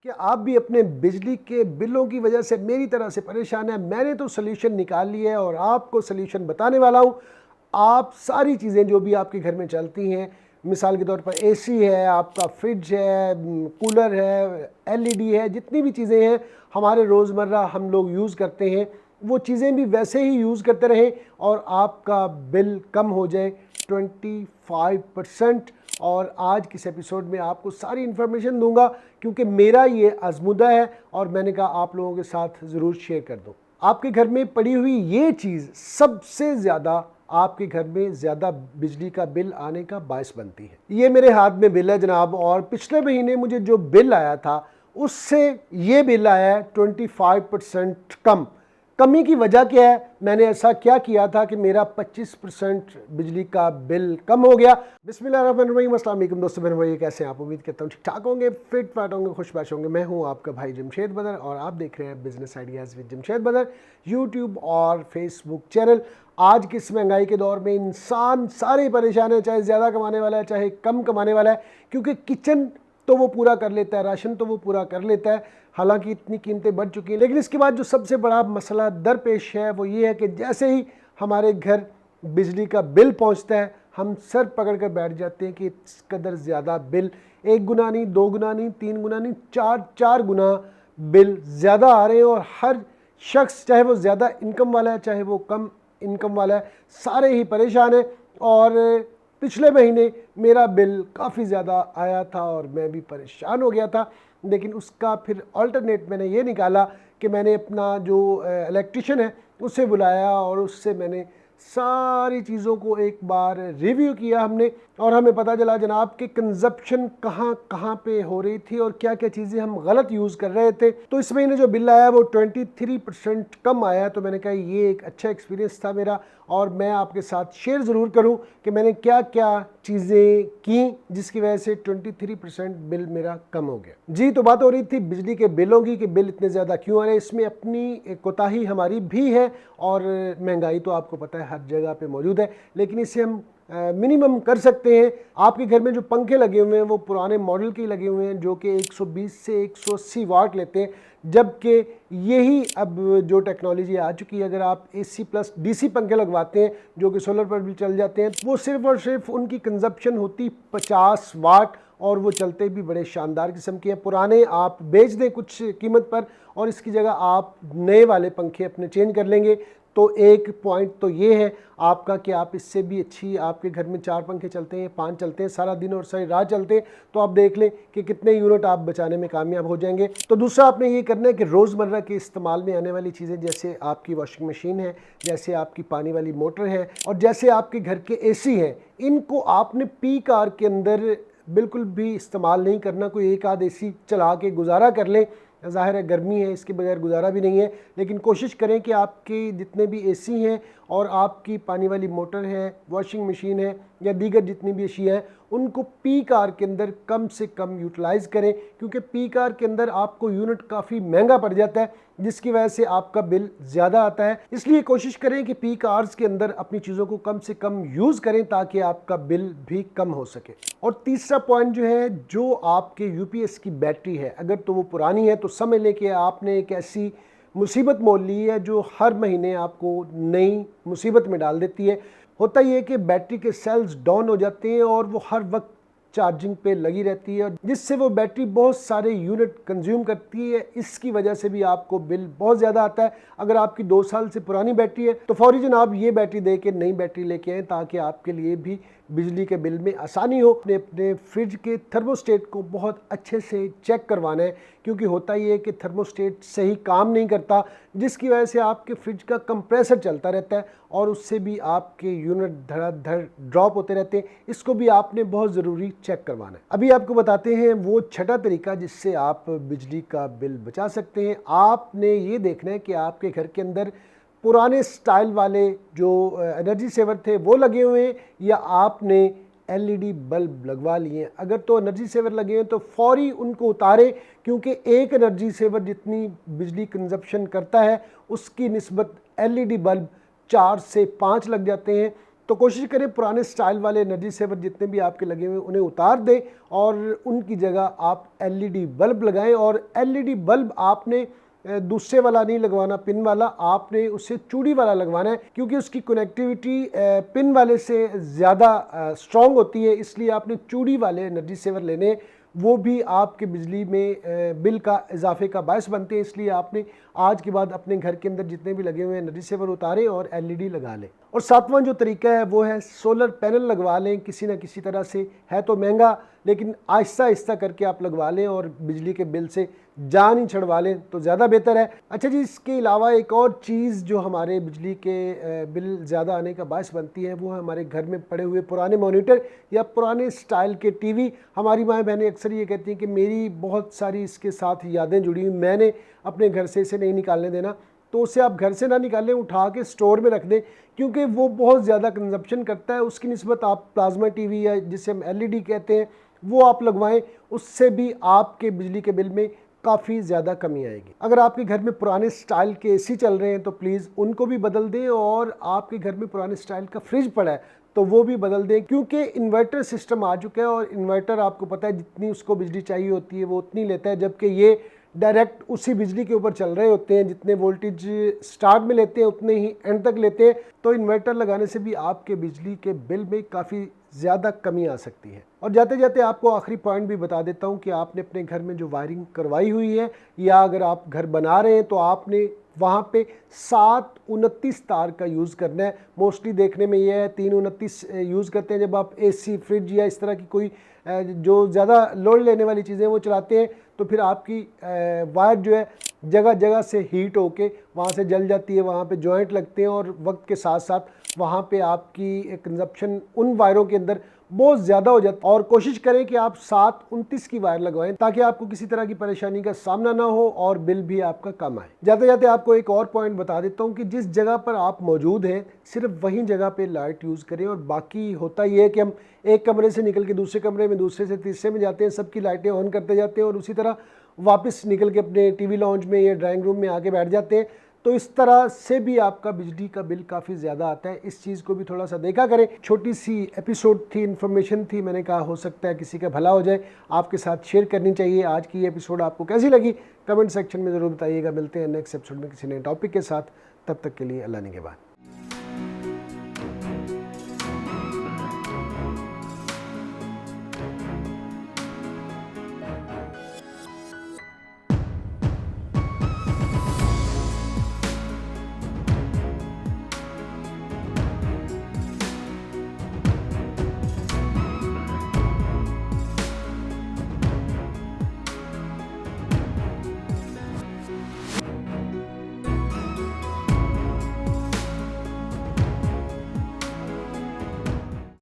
क्या आप भी अपने बिजली के बिलों की वजह से मेरी तरह से परेशान हैं? मैंने तो सोल्यूशन निकाल लिया है और आपको सोल्यूशन बताने वाला हूँ। आप सारी चीज़ें जो भी आपके घर में चलती हैं, मिसाल के तौर पर एसी है, आपका फ्रिज है, कूलर है, एलईडी है, जितनी भी चीज़ें हैं हमारे रोज़मर्रा हम लोग यूज़ करते हैं, वो चीज़ें भी वैसे ही यूज़ करते रहें और आपका बिल कम हो जाए 25%। और आज किस एपिसोड में आपको सारी इन्फॉर्मेशन दूंगा, क्योंकि मेरा ये आजमुदा है और मैंने कहा आप लोगों के साथ ज़रूर शेयर कर दूं। आपके घर में पड़ी हुई ये चीज़ सबसे ज़्यादा आपके घर में ज़्यादा बिजली का बिल आने का बायस बनती है। ये मेरे हाथ में बिल है जनाब, और पिछले महीने मुझे जो बिल आया था उससे ये बिल आया है 25% कम। कमी की वजह क्या है? मैंने ऐसा क्या किया था कि मेरा 25% बिजली का बिल कम हो गया। बिस्मिल्लाहिर्रहमानिर्रहीम, अस्सलाम वालेकुम दोस्तों, बहन भाई, कैसे हैं आप? उम्मीद करता हूँ ठीक ठाक होंगे, फिट फाट होंगे, खुशबाश होंगे। मैं हूँ आपका भाई जमशेद बदर और आप देख रहे हैं बिजनेस आइडियाज़ विद जमशेद बदर, यूट्यूब और फेसबुक चैनल। आज की इस महंगाई के दौर में इंसान सारे परेशान है, चाहे ज़्यादा कमाने वाला है चाहे कम कमाने वाला है, क्योंकि किचन तो वो पूरा कर लेता है, राशन तो वो पूरा कर लेता है, हालांकि इतनी कीमतें बढ़ चुकी हैं। लेकिन इसके बाद जो सबसे बड़ा मसला दरपेश है वो ये है कि जैसे ही हमारे घर बिजली का बिल पहुंचता है, हम सर पकड़ कर बैठ जाते हैं कि इस कदर ज़्यादा बिल, एक गुना नहीं, दो गुना नहीं, तीन गुना नहीं, चार गुना बिल ज़्यादा आ रहे हैं। और हर शख्स, चाहे वो ज़्यादा इनकम वाला है चाहे वो कम इनकम वाला है, सारे ही परेशान हैं। और पिछले महीने मेरा बिल काफ़ी ज़्यादा आया था और मैं भी परेशान हो गया था, लेकिन उसका फिर अल्टरनेट मैंने ये निकाला कि मैंने अपना जो इलेक्ट्रिशियन है उसे बुलाया और उससे मैंने सारी चीज़ों को एक बार रिव्यू किया हमने, और हमें पता चला जनाब कि कंजप्शन कहाँ कहाँ पे हो रही थी और क्या क्या चीज़ें हम गलत यूज़ कर रहे थे। तो इस महीने जो बिल आया वो 23% कम आया। तो मैंने कहा ये एक अच्छा एक्सपीरियंस था मेरा, और मैं आपके साथ शेयर ज़रूर करूं कि मैंने क्या क्या चीज़ें की जिसकी वजह से 23% बिल मेरा कम हो गया। जी, तो बात हो रही थी बिजली के बिलों की कि बिल इतने ज़्यादा क्यों आ रहे हैं। इसमें अपनी कोताही हमारी भी है, और महंगाई तो आपको पता है हर जगह पे मौजूद है, लेकिन इसे हम मिनिमम कर सकते हैं। आपके घर में जो पंखे लगे हुए हैं वो पुराने मॉडल के लगे हुए हैं, जो कि 120 से 180 वाट लेते हैं, जबकि यही अब जो टेक्नोलॉजी आ चुकी है, अगर आप AC प्लस DC पंखे लगवाते हैं जो कि सोलर पर भी चल जाते हैं, वो सिर्फ और सिर्फ उनकी कंजप्शन होती 50 वाट, और वो चलते भी बड़े शानदार किस्म के हैं। पुराने आप बेच दें कुछ कीमत पर और इसकी जगह आप नए वाले पंखे अपने चेंज कर लेंगे। तो एक पॉइंट तो ये है आपका कि आप इससे भी अच्छी, आपके घर में 4 पंखे चलते हैं, 5 चलते हैं, सारा दिन और सारी रात चलते हैं, तो आप देख लें कि कितने यूनिट आप बचाने में कामयाब हो जाएंगे। तो दूसरा आपने ये करना है कि रोज़मर्रा के इस्तेमाल में आने वाली चीज़ें, जैसे आपकी वॉशिंग मशीन है, जैसे आपकी पानी वाली मोटर है, और जैसे आपके घर के AC हैं, इनको आपने पीक आवर के अंदर बिल्कुल भी इस्तेमाल नहीं करना। कोई एक आध AC चला के गुजारा कर लें, ज़ाहिर है गर्मी है, इसके बगैर गुजारा भी नहीं है, लेकिन कोशिश करें कि आपके जितने भी AC हैं और आपकी पानी वाली मोटर है, वॉशिंग मशीन है, या दीगर जितनी भी अशिया हैं, उनको पीक आवर के अंदर कम से कम यूटिलाइज़ करें, क्योंकि पीक आवर के अंदर आपको यूनिट काफ़ी महंगा पड़ जाता है, जिसकी वजह से आपका बिल ज़्यादा आता है। इसलिए कोशिश करें कि पीक आवर्स के अंदर अपनी चीज़ों को कम से कम यूज़ करें ताकि आपका बिल भी कम हो सके। और तीसरा पॉइंट जो है, जो आपके UPS की बैटरी है, अगर तो वो पुरानी है तो समझ लें कि आपने एक ऐसी मुसीबत मोल ली है जो हर महीने आपको नई मुसीबत में डाल देती है। होता ये है कि बैटरी के सेल्स डाउन हो जाते हैं और वो हर वक्त चार्जिंग पे लगी रहती है, जिससे वो बैटरी बहुत सारे यूनिट कंज्यूम करती है। इसकी वजह से भी आपको बिल बहुत ज़्यादा आता है। अगर आपकी 2 साल से पुरानी बैटरी है तो फौरी जनाब ये बैटरी दे के नई बैटरी लेके आएँ, ताकि आपके लिए भी बिजली के बिल में आसानी हो। अपने फ्रिज के थर्मोस्टेट को बहुत अच्छे से चेक करवाना है, क्योंकि होता ये है कि थर्मोस्टेट सही काम नहीं करता, जिसकी वजह से आपके फ्रिज का कंप्रेसर चलता रहता है और उससे भी आपके यूनिट धड़ाधड़ ड्रॉप होते रहते हैं। इसको भी आपने बहुत ज़रूरी चेक करवाना है। अभी आपको बताते हैं वो छठा तरीका जिससे आप बिजली का बिल बचा सकते हैं। आपने ये देखना है कि आपके घर के अंदर पुराने स्टाइल वाले जो एनर्जी सेवर थे वो लगे हुए हैं, या आपने LED बल्ब लगवा लिए। अगर तो एनर्जी सेवर लगे हैं तो फौरी उनको उतारें, क्योंकि एक एनर्जी सेवर जितनी बिजली कंजप्शन करता है उसकी निस्बत LED बल्ब 4 से 5 लग जाते हैं। तो कोशिश करें पुराने स्टाइल वाले एनर्जी सेवर जितने भी आपके लगे हुए उन्हें उतार दें और उनकी जगह आप एलईडी बल्ब लगाएं। और एलईडी बल्ब आपने दूसरे वाला नहीं लगवाना, पिन वाला, आपने उससे चूड़ी वाला लगवाना है, क्योंकि उसकी कनेक्टिविटी पिन वाले से ज़्यादा स्ट्रॉन्ग होती है। इसलिए आपने चूड़ी वाले एनर्जी सेवर लेने, वो भी आपके बिजली में बिल का इजाफे का बायस बनते हैं। इसलिए आपने आज के बाद अपने घर के अंदर जितने भी लगे हुए हैं एनर्जी सेवर उतारें और एलईडी लगा लें। और सातवां जो तरीका है वो है सोलर पैनल लगवा लें किसी ना किसी तरह से। है तो महंगा, लेकिन आहिस्ता आहिस्ता करके आप लगवा लें और बिजली के बिल से जान ही छुड़वा लें तो ज़्यादा बेहतर है। अच्छा जी, इसके अलावा एक और चीज़ जो हमारे बिजली के बिल ज़्यादा आने का बायस बनती है वो है हमारे घर में पड़े हुए पुराने मॉनिटर या पुराने स्टाइल के टीवी। हमारी माएँ बहनें अक्सर ये कहती हैं कि मेरी बहुत सारी इसके साथ यादें जुड़ी हुई, मैंने अपने घर से इसे नहीं निकालने देना। तो उसे आप घर से ना निकालें, उठा के स्टोर में रख दें, क्योंकि वो बहुत ज़्यादा कंजप्शन करता है। उसकी निस्बत आप प्लाज्मा टीवी या जिसे हम एलईडी कहते हैं वो आप लगवाएं, उससे भी आपके बिजली के बिल में काफ़ी ज़्यादा कमी आएगी। अगर आपके घर में पुराने स्टाइल के एसी चल रहे हैं तो प्लीज़ उनको भी बदल दें, और आपके घर में पुराने स्टाइल का फ्रिज पड़ा है तो वो भी बदल दें, क्योंकि इन्वर्टर सिस्टम आ चुका है और इन्वर्टर आपको पता है जितनी उसको बिजली चाहिए होती है वो उतनी लेता है, जबकि ये डायरेक्ट उसी बिजली के ऊपर चल रहे होते हैं। जितने वोल्टेज स्टार्ट में लेते हैं उतने ही एंड तक लेते हैं। तो इन्वर्टर लगाने से भी आपके बिजली के बिल में काफ़ी ज़्यादा कमी आ सकती है। और जाते जाते आपको आखिरी पॉइंट भी बता देता हूँ कि आपने अपने घर में जो वायरिंग करवाई हुई है, या अगर आप घर बना रहे हैं तो आपने वहाँ पे 7-29 तार का यूज़ करना है। मोस्टली देखने में यह है 3-29 यूज़ करते हैं जब आप एसी, फ्रिज या इस तरह की कोई जो ज़्यादा लोड लेने वाली चीज़ें वो चलाते हैं, तो फिर आपकी वायर जो है जगह जगह से हीट होके वहाँ से जल जाती है, वहाँ पे जॉइंट लगते हैं और वक्त के साथ साथ वहाँ पे आपकी कंजप्शन उन वायरों के अंदर बहुत ज़्यादा हो जाता है। और कोशिश करें कि आप 7-29 की वायर लगवाएं ताकि आपको किसी तरह की परेशानी का सामना ना हो और बिल भी आपका कम आए। जाते जाते आपको एक और पॉइंट बता देता हूँ कि जिस जगह पर आप मौजूद हैं सिर्फ वहीं जगह पे लाइट यूज़ करें। और बाकी होता ये है कि हम एक कमरे से निकल के दूसरे कमरे में, दूसरे से तीसरे में जाते हैं, सबकी लाइटें ऑन करते जाते हैं और उसी तरह वापस निकल के अपने टीवी लॉन्ज में या ड्राइंग रूम में आके बैठ जाते हैं। तो इस तरह से भी आपका बिजली का बिल काफ़ी ज़्यादा आता है। इस चीज़ को भी थोड़ा सा देखा करें। छोटी सी एपिसोड थी, इन्फॉर्मेशन थी, मैंने कहा हो सकता है किसी का भला हो जाए, आपके साथ शेयर करनी चाहिए। आज की ये एपिसोड आपको कैसी लगी कमेंट सेक्शन में ज़रूर बताइएगा। मिलते हैं नेक्स्ट एपिसोड में किसी नए टॉपिक के साथ। तब तक के लिए अल्लाह निगहबान।